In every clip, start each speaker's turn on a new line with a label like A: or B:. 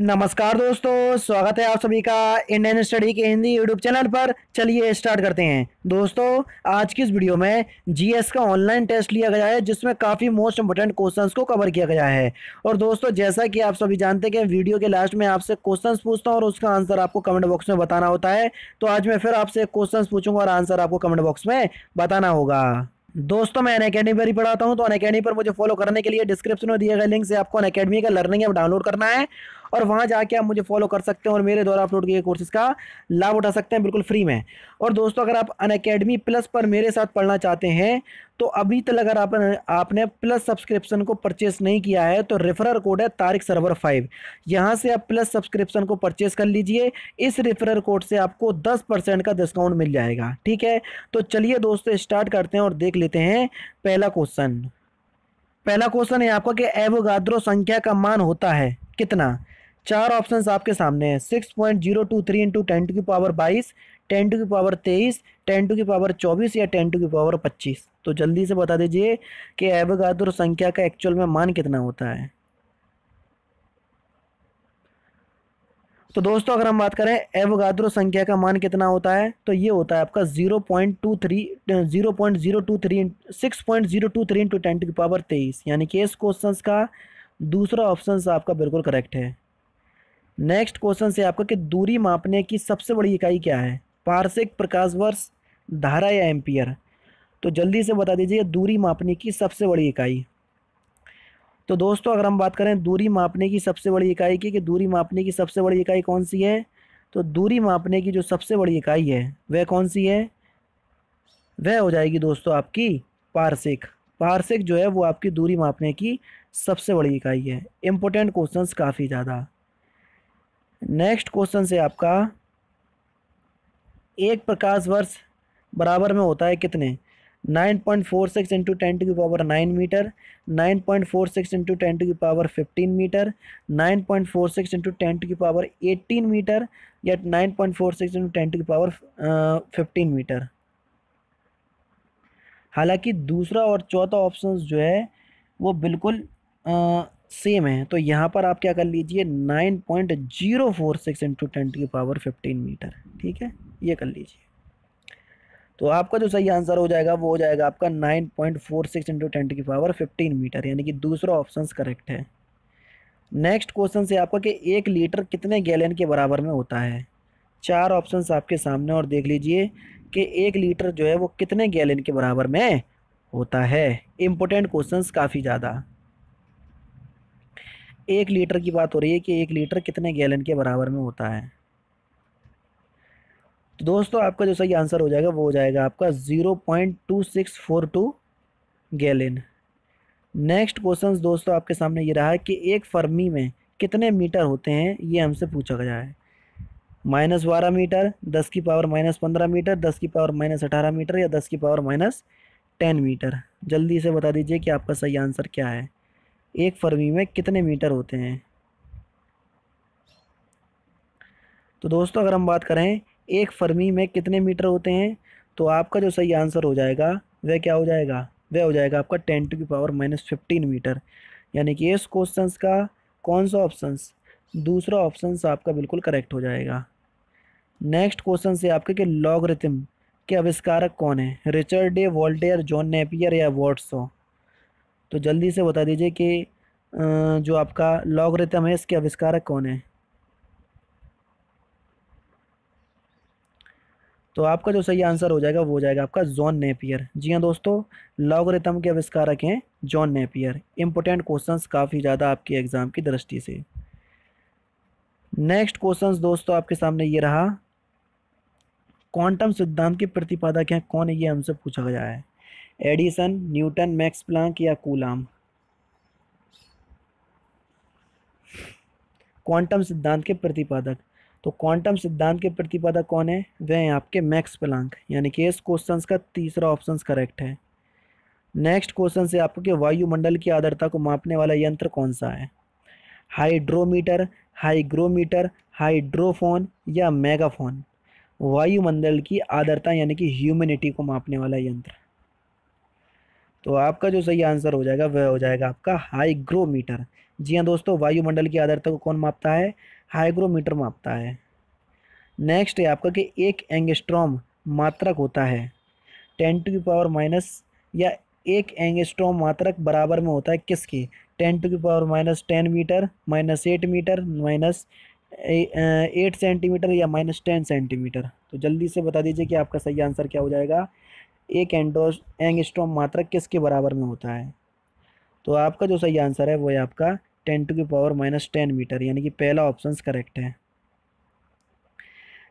A: नमस्कार दोस्तों, स्वागत है आप सभी का इंडियन स्टडी के हिंदी यूट्यूब चैनल पर। चलिए स्टार्ट करते हैं। दोस्तों, आज की इस वीडियो में जीएस का ऑनलाइन टेस्ट लिया गया है, जिसमें काफ़ी मोस्ट इंपोर्टेंट क्वेश्चंस को कवर किया गया है। और दोस्तों, जैसा कि आप सभी जानते हैं कि वीडियो के लास्ट में आपसे क्वेश्चंस पूछता हूं और उसका आंसर आपको कमेंट बॉक्स में बताना होता है। तो आज मैं फिर आपसे क्वेश्चंस पूछूंगा और आंसर आपको कमेंट बॉक्स में बताना होगा। दोस्तों, मैं अनअकैडमी पर ही पढ़ाता हूं, तो अनअकैडमी पर मुझे फॉलो करने के लिए डिस्क्रिप्शन में दिए गए लिंक से आपको अनअकैडमी का लर्निंग ऐप डाउनलोड करना है और वहां जाके आप मुझे फॉलो कर सकते हैं और मेरे द्वारा अपलोड किए कोर्सेज का लाभ उठा सकते हैं, बिल्कुल फ्री में। और दोस्तों, अगर आप अनअकैडमी प्लस पर मेरे साथ पढ़ना चाहते हैं तो अभी तक अगर आपने प्लस सब्सक्रिप्शन को परचेस नहीं किया है तो रेफरल कोड है तारिक सर्वर 5। यहाँ से आप प्लस सब्सक्रिप्शन को परचेस कर लीजिए। इस रेफरल कोड से आपको 10% का डिस्काउंट मिल जाएगा। ठीक है, तो चलिए दोस्तों स्टार्ट करते हैं और देख लेते हैं पहला क्वेश्चन। पहला क्वेश्चन है आपका कि एवोगाद्रो संख्या का मान होता है कितना। चार ऑप्शंस आपके सामने हैं। 6.023 इंटू 10⁻22, 10⁻23, 10⁻24 या 10⁻25। तो जल्दी से बता दीजिए कि एवोगाद्रो संख्या का एक्चुअल में मान कितना होता है। तो दोस्तों, अगर हम बात करें एवोगाद्रो संख्या का मान कितना होता है तो ये होता है आपका 6.023 इंटू 10⁻23, यानी कि इस क्वेश्चन का दूसरा ऑप्शन आपका बिल्कुल करेक्ट है। नेक्स्ट क्वेश्चन से आपका कि दूरी मापने की सबसे बड़ी इकाई क्या है। पारसेक, प्रकाश वर्ष, धारा या एम्पियर। तो जल्दी से बता दीजिए दूरी मापने की सबसे बड़ी इकाई। तो दोस्तों, अगर हम बात करें दूरी मापने की सबसे बड़ी इकाई की कि दूरी मापने की सबसे बड़ी इकाई कौन सी है, तो दूरी मापने की जो सबसे बड़ी इकाई है वह कौन सी है, वह हो जाएगी दोस्तों आपकी पारसेक। पारसेक जो है वो आपकी दूरी मापने की सबसे बड़ी इकाई है। इंपॉर्टेंट क्वेश्चंस काफ़ी ज़्यादा। नेक्स्ट क्वेश्चन से आपका एक प्रकाश वर्ष बराबर में होता है कितने। 9.46 into 10⁹ metre, 9.46 into 10⁻15 metre, 9.46 into 10⁻18 metre या 9.46 इंटू 10⁻15 मीटर। हालांकि दूसरा और चौथा ऑप्शन जो है वो बिल्कुल सेम है। तो यहाँ पर आप क्या कर लीजिए 9.046 इंटू 10⁻15 मीटर। ठीक है, ये कर लीजिए। तो आपका जो सही आंसर हो जाएगा वो हो जाएगा आपका 9.46 इंटू 10⁻15 मीटर, यानी कि दूसरा ऑप्शन करेक्ट है। नेक्स्ट क्वेश्चन से आपका कि 1 लीटर कितने गैलन के बराबर में होता है। चार ऑप्शंस आपके सामने और देख लीजिए कि 1 लीटर जो है वो कितने गैलन के बराबर में होता है। इंपॉर्टेंट क्वेश्चंस काफ़ी ज़्यादा। 1 लीटर की बात हो रही है कि 1 लीटर कितने गैलन के बराबर में होता है। तो दोस्तों, आपका जो सही आंसर हो जाएगा वो हो जाएगा आपका 0.2642 गैलन। नेक्स्ट क्वेश्चन दोस्तों आपके सामने ये रहा है कि एक फर्मी में कितने मीटर होते हैं, ये हमसे पूछा गया है। -12 मीटर, 10⁻−15 मीटर, 10⁻−18 मीटर या 10⁻−10 मीटर। जल्दी से बता दीजिए कि आपका सही आंसर क्या है। एक फर्मी में कितने मीटर होते हैं। तो दोस्तों, अगर हम बात करें एक फर्मी में कितने मीटर होते हैं तो आपका जो सही आंसर हो जाएगा वह क्या हो जाएगा, वह हो जाएगा आपका 10⁻−15 मीटर। यानी कि इस क्वेश्चन का कौन सा ऑप्शन, दूसरा ऑप्शन आपका बिल्कुल करेक्ट हो जाएगा। नेक्स्ट क्वेश्चन से आपके कि लॉगरिथम के आविष्कारक कौन है। Richard day, Voltaire, John Napier या वॉटसो। तो जल्दी से बता दीजिए कि जो आपका लॉगरिथम है इसके आविष्कारक कौन है। तो आपका जो सही आंसर हो जाएगा वो हो जाएगा आपका जॉन नेपियर। जी हाँ दोस्तों, लॉगरिथम के आविष्कारक हैं जॉन नेपियर। इंपॉर्टेंट क्वेश्चंस काफ़ी ज़्यादा आपके एग्जाम की दृष्टि से। नेक्स्ट क्वेश्चंस दोस्तों आपके सामने ये रहा, क्वांटम सिद्धांत के प्रतिपादक हैं कौन है, ये हमसे पूछा गया है। एडिसन, न्यूटन, मैक्स प्लांक या कूलाम। क्वांटम सिद्धांत के प्रतिपादक, तो क्वांटम सिद्धांत के प्रतिपादक कौन है, वह हैं आपके मैक्स प्लांक। यानी कि इस क्वेश्चन का तीसरा ऑप्शन करेक्ट है। नेक्स्ट क्वेश्चन से आपको कि वायुमंडल की आर्द्रता को मापने वाला यंत्र कौन सा है। हाइड्रोमीटर, हाइग्रोमीटर, हाइड्रोफोन या मेगाफोन। वायुमंडल की आर्द्रता यानी कि ह्यूमिडिटी को मापने वाला यंत्र। तो आपका जो सही आंसर हो जाएगा वह हो जाएगा आपका हाईग्रोमीटर। जी हाँ दोस्तों, वायुमंडल की आर्द्रता को कौन मापता है? हाईग्रोमीटर मापता है। नेक्स्ट है आपका कि एक एंगस्ट्रॉम मात्रक होता है 10⁻⁻, या एक एंगस्ट्रॉम मात्रक बराबर में होता है किसके? 10⁻⁻10 मीटर, -8 मीटर, -8 सेंटीमीटर, या -10 सेंटीमीटर। तो जल्दी से बता दीजिए कि आपका सही आंसर क्या हो जाएगा। एक एंगस्ट्रॉम मात्रक किसके बराबर में होता है? तो आपका जो सही आंसर है वो है आपका 10⁻⁻10 मीटर, यानी कि पहला ऑप्शन करेक्ट है।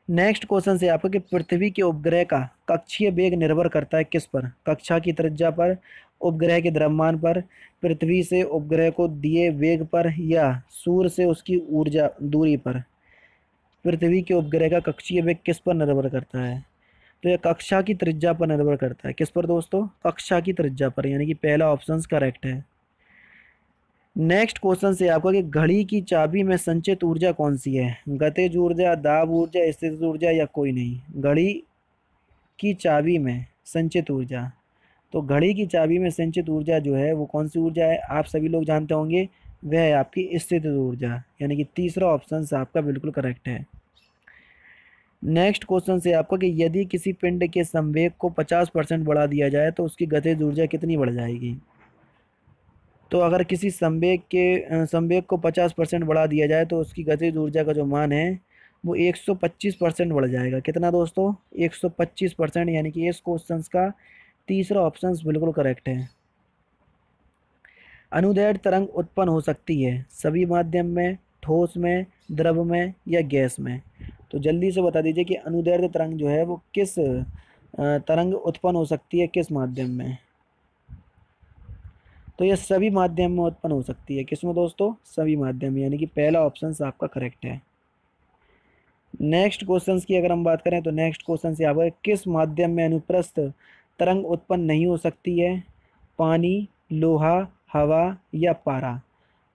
A: नेक्स्ट क्वेश्चन से आपका कि पृथ्वी के उपग्रह का कक्षीय वेग निर्भर करता है किस पर? कक्षा की त्रिज्या पर, उपग्रह के द्रव्यमान पर, पृथ्वी से उपग्रह को दिए वेग पर, या सूर्य से उसकी ऊर्जा दूरी पर। पृथ्वी के उपग्रह का कक्षीय वेग किस पर निर्भर करता है? तो यह कक्षा की त्रिज्या पर निर्भर करता है। किस पर दोस्तों? कक्षा की त्रिज्या पर, यानी कि पहला ऑप्शन करेक्ट है। नेक्स्ट क्वेश्चन से आपका कि घड़ी की चाबी में संचित ऊर्जा कौन सी है? गतिज ऊर्जा, दाब ऊर्जा, स्थितिज ऊर्जा, या कोई नहीं। घड़ी की चाबी में संचित ऊर्जा, तो घड़ी की चाबी में संचित ऊर्जा जो है वो कौन सी ऊर्जा है? आप सभी लोग जानते होंगे, वह है आपकी स्थितिज ऊर्जा, यानी कि तीसरा ऑप्शन आपका बिल्कुल करेक्ट है। नेक्स्ट क्वेश्चन से आपका कि यदि किसी पिंड के संवेग को 50% बढ़ा दिया जाए तो उसकी गतिज ऊर्जा कितनी बढ़ जाएगी? तो अगर किसी संवेग को 50% बढ़ा दिया जाए तो उसकी गतिज ऊर्जा का जो मान है वो 125% बढ़ जाएगा। कितना दोस्तों? 125%, यानी कि इस क्वेश्चन का तीसरा ऑप्शन बिल्कुल करेक्ट है। अनुदैर्ध्य तरंग उत्पन्न हो सकती है सभी माध्यम में, ठोस में, द्रव में, या गैस में। तो जल्दी से बता दीजिए कि अनुदैर्ध्य तरंग जो है वो किस तरंग उत्पन्न हो सकती है, किस माध्यम में? तो यह सभी माध्यम में उत्पन्न हो सकती है। किसमें दोस्तों? सभी माध्यम में, यानी कि पहला ऑप्शन आपका करेक्ट है। नेक्स्ट क्वेश्चन की अगर हम बात करें तो नेक्स्ट क्वेश्चन से आपका किस माध्यम में अनुप्रस्थ तरंग उत्पन्न नहीं हो सकती है? पानी, लोहा, हवा, या पारा।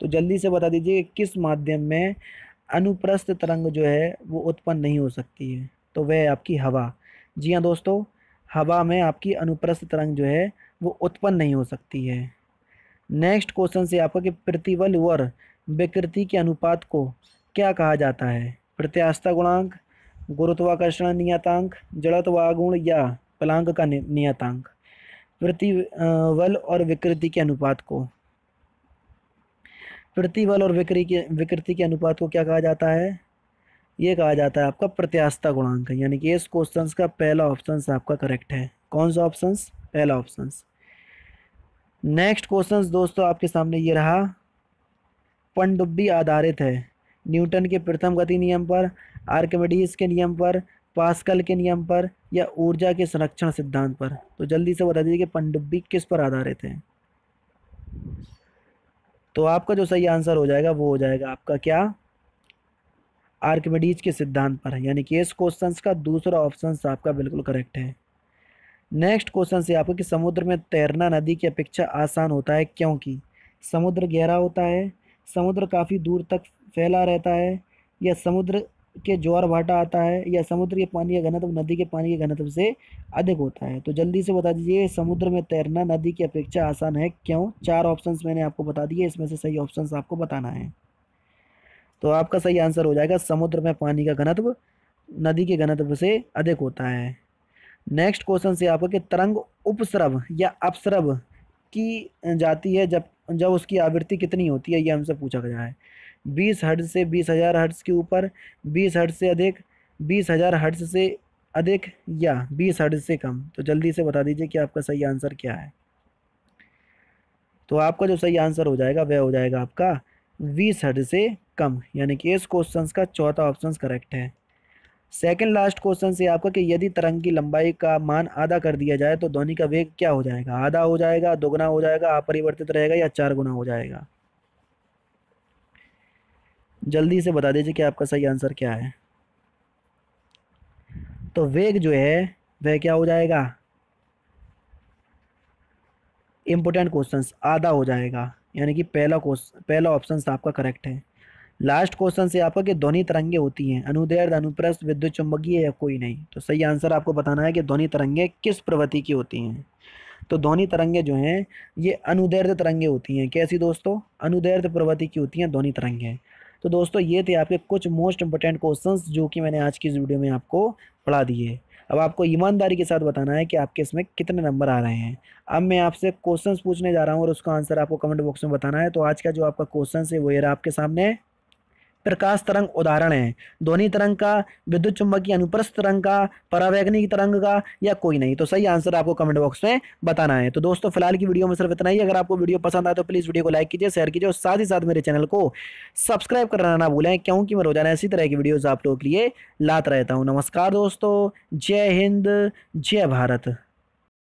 A: तो जल्दी से बता दीजिए कि किस माध्यम में अनुप्रस्थ तरंग जो है वो उत्पन्न नहीं हो सकती है? तो वह है आपकी हवा। जी हाँ दोस्तों, हवा में आपकी अनुप्रस्थ तरंग जो है वो उत्पन्न नहीं हो सकती है। नेक्स्ट क्वेश्चन से आपका कि प्रतिबल और विकृति के अनुपात को क्या कहा जाता है? प्रत्यास्थता गुणांक, गुरुत्वाकर्षण नियतांक, जड़त्व आघूर्ण, या प्लांक का नियतांक। प्रतिबल और विकृति के अनुपात को, प्रतिबल और विकृति के अनुपात को क्या कहा जाता है? ये कहा जाता है आपका प्रत्यास्थता गुणांक, यानी कि इस क्वेश्चन का पहला ऑप्शन आपका करेक्ट है। कौन सा ऑप्शन? पहला ऑप्शन। नेक्स्ट क्वेश्चन दोस्तों आपके सामने ये रहा, पनडुब्बी आधारित है न्यूटन के प्रथम गति नियम पर, आर्किमिडीज के नियम पर, पास्कल के नियम पर, या ऊर्जा के संरक्षण सिद्धांत पर। तो जल्दी से बता दीजिए कि पनडुब्बी किस पर आधारित है? तो आपका जो सही आंसर हो जाएगा वो हो जाएगा आपका क्या? आर्किमिडीज के सिद्धांत पर, यानी कि इस क्वेश्चन का दूसरा ऑप्शन आपका बिल्कुल करेक्ट है। नेक्स्ट क्वेश्चन से आपको कि समुद्र में तैरना नदी की अपेक्षा आसान होता है क्योंकि समुद्र गहरा होता है, समुद्र काफ़ी दूर तक फैला रहता है, या समुद्र के ज्वार भाटा आता है, या समुद्र के पानी का घनत्व नदी के पानी के घनत्व से अधिक होता है। तो जल्दी से बता दीजिए समुद्र में तैरना नदी की अपेक्षा आसान है क्यों? 4 ऑप्शंस मैंने आपको बता दिए, इसमें से सही ऑप्शंस आपको बताना है। तो आपका सही आंसर हो जाएगा समुद्र में पानी का घनत्व नदी के घनत्व से अधिक होता है। नेक्स्ट क्वेश्चन से आपको कि तरंग उपस्रव या अपस्रव की जाती है जब जब उसकी आवृत्ति कितनी होती है, ये हमसे पूछा गया है। 20 हर्ट्ज से 20,000 हर्ट्ज के ऊपर, 20 हर्ट्ज से अधिक, 20,000 हर्ट्ज से अधिक, या 20 हर्ट्ज से कम। तो जल्दी से बता दीजिए कि आपका सही आंसर क्या है। तो आपका जो सही आंसर हो जाएगा वह हो जाएगा आपका 20 हर्ट्ज से कम, यानी कि इस क्वेश्चन का चौथा ऑप्शन करेक्ट है। सेकंड लास्ट क्वेश्चन से आपका कि यदि तरंग की लंबाई का मान आधा कर दिया जाए तो ध्वनि का वेग क्या हो जाएगा? आधा हो जाएगा, दोगुना हो जाएगा, अपरिवर्तित रहेगा, या 4 गुना हो जाएगा? जल्दी से बता दीजिए कि आपका सही आंसर क्या है। तो वेग जो है वह क्या हो जाएगा? इंपोर्टेंट क्वेश्चन, आधा हो जाएगा, यानी कि पहला ऑप्शन आपका करेक्ट है। लास्ट क्वेश्चन से आपका कि ध्वनि तरंगे होती हैं अनुदैर्ध्य, अनुप्रस्थ, विद्युत चुम्बकीय, या कोई नहीं। तो सही आंसर आपको बताना है कि ध्वनि तरंगे किस प्रवृत्ति की होती हैं। तो ध्वनि तरंगे जो हैं ये अनुदैर्ध्य तरंगे होती हैं। कैसी दोस्तों? अनुदैर्ध्य प्रवृत्ति की होती हैं ध्वनि तरंगे। तो दोस्तों ये थे आपके कुछ मोस्ट इंपोर्टेंट क्वेश्चंस जो कि मैंने आज की इस वीडियो में आपको पढ़ा दिए। अब आपको ईमानदारी के साथ बताना है कि आपके इसमें कितने नंबर आ रहे हैं। अब मैं आपसे क्वेश्चंस पूछने जा रहा हूँ और उसका आंसर आपको कमेंट बॉक्स में बताना है। तो आज का जो आपका क्वेश्चन है वो ये रहा आपके सामने। प्रकाश तरंग उदाहरण है, ध्वनि तरंग का, विद्युत चुम्बकीय अनुप्रस्थ तरंग का, परावैगनिक तरंग का, या कोई नहीं। तो सही आंसर आपको कमेंट बॉक्स में बताना है। तो दोस्तों फिलहाल की वीडियो में सिर्फ इतना ही। अगर आपको वीडियो पसंद आए तो प्लीज वीडियो को लाइक कीजिए, शेयर कीजिए और साथ ही साथ मेरे चैनल को सब्सक्राइब करना ना भूलें, क्योंकि मैं रोजाना इसी तरह की वीडियोस आप लोगों के लिए लाता रहता हूँ। नमस्कार दोस्तों, जय हिंद, जय भारत।